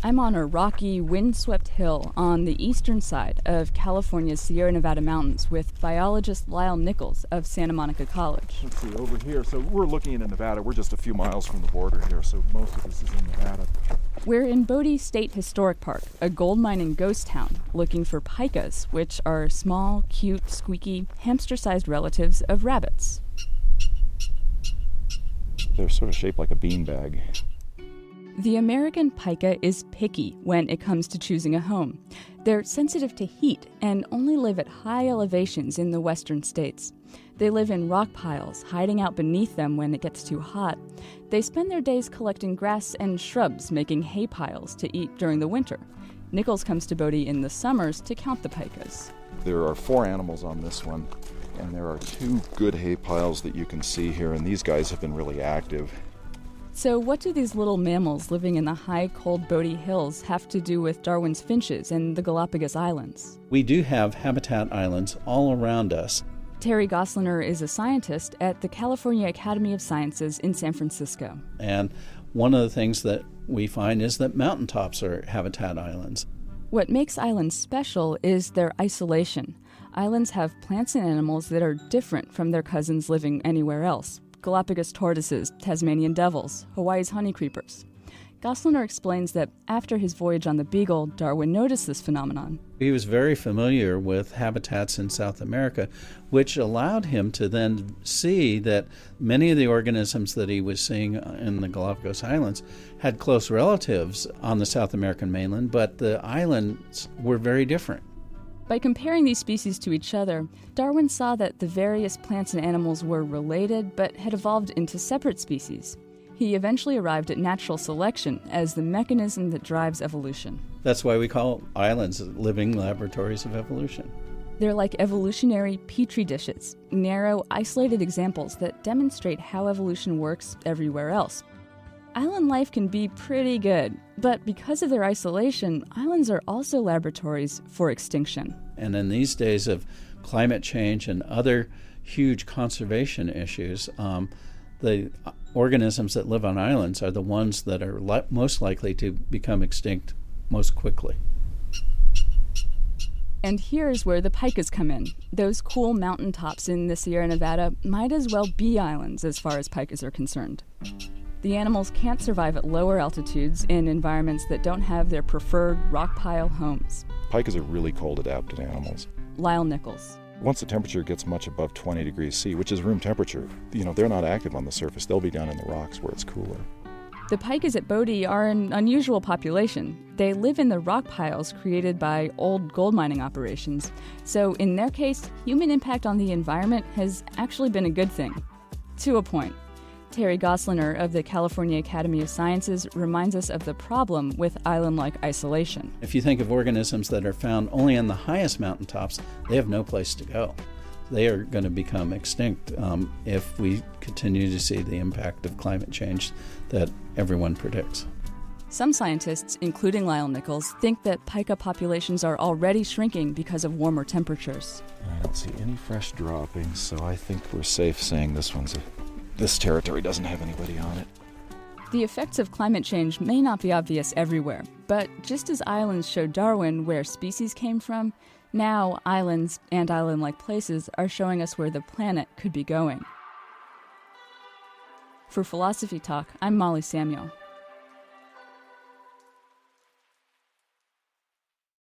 I'm on a rocky, windswept hill on the eastern side of California's Sierra Nevada mountains with biologist Lyle Nichols of Santa Monica College. Let's see, over here, so we're looking into Nevada. We're just a few miles from the border here, so most of this is in Nevada. We're in Bodie State Historic Park, a gold mining ghost town, looking for pikas, which are small, cute, squeaky, hamster-sized relatives of rabbits. They're sort of shaped like a beanbag. The American pika is picky when it comes to choosing a home. They're sensitive to heat and only live at high elevations in the western states. They live in rock piles, hiding out beneath them when it gets too hot. They spend their days collecting grass and shrubs, making hay piles to eat during the winter. Nichols comes to Bodie in the summers to count the pikas. There are 4 animals on this one, and there are 2 good hay piles that you can see here, and these guys have been really active. So what do these little mammals living in the high, cold Bodie Hills have to do with Darwin's finches and the Galapagos Islands? We do have habitat islands all around us. Terry Gosliner is a scientist at the California Academy of Sciences in San Francisco. And one of the things that we find is that mountaintops are habitat islands. What makes islands special is their isolation. Islands have plants and animals that are different from their cousins living anywhere else. Galapagos tortoises, Tasmanian devils, Hawaii's honeycreepers. Gosliner explains that after his voyage on the Beagle, Darwin noticed this phenomenon. He was very familiar with habitats in South America, which allowed him to then see that many of the organisms that he was seeing in the Galapagos Islands had close relatives on the South American mainland, but the islands were very different. By comparing these species to each other, Darwin saw that the various plants and animals were related but had evolved into separate species. He eventually arrived at natural selection as the mechanism that drives evolution. That's why we call islands living laboratories of evolution. They're like evolutionary petri dishes, narrow, isolated examples that demonstrate how evolution works everywhere else. Island life can be pretty good, but because of their isolation, islands are also laboratories for extinction. And in these days of climate change and other huge conservation issues, the organisms that live on islands are the ones that are most likely to become extinct most quickly. And here's where the pikas come in. Those cool mountaintops in the Sierra Nevada might as well be islands as far as pikas are concerned. The animals can't survive at lower altitudes in environments that don't have their preferred rock pile homes. Pikas are really cold adapted animals. Lyle Nichols. Once the temperature gets much above 20 degrees C, which is room temperature, they're not active on the surface. They'll be down in the rocks where it's cooler. The pikas at Bodie are an unusual population. They live in the rock piles created by old gold mining operations. So in their case, human impact on the environment has actually been a good thing. To a point. Terry Gosliner of the California Academy of Sciences reminds us of the problem with island-like isolation. If you think of organisms that are found only on the highest mountaintops, they have no place to go. They are going to become extinct if we continue to see the impact of climate change that everyone predicts. Some scientists, including Lyle Nichols, think that pika populations are already shrinking because of warmer temperatures. I don't see any fresh droppings, so I think we're safe saying this territory doesn't have anybody on it. The effects of climate change may not be obvious everywhere, but just as islands showed Darwin where species came from, now islands and island-like places are showing us where the planet could be going. For Philosophy Talk, I'm Molly Samuel.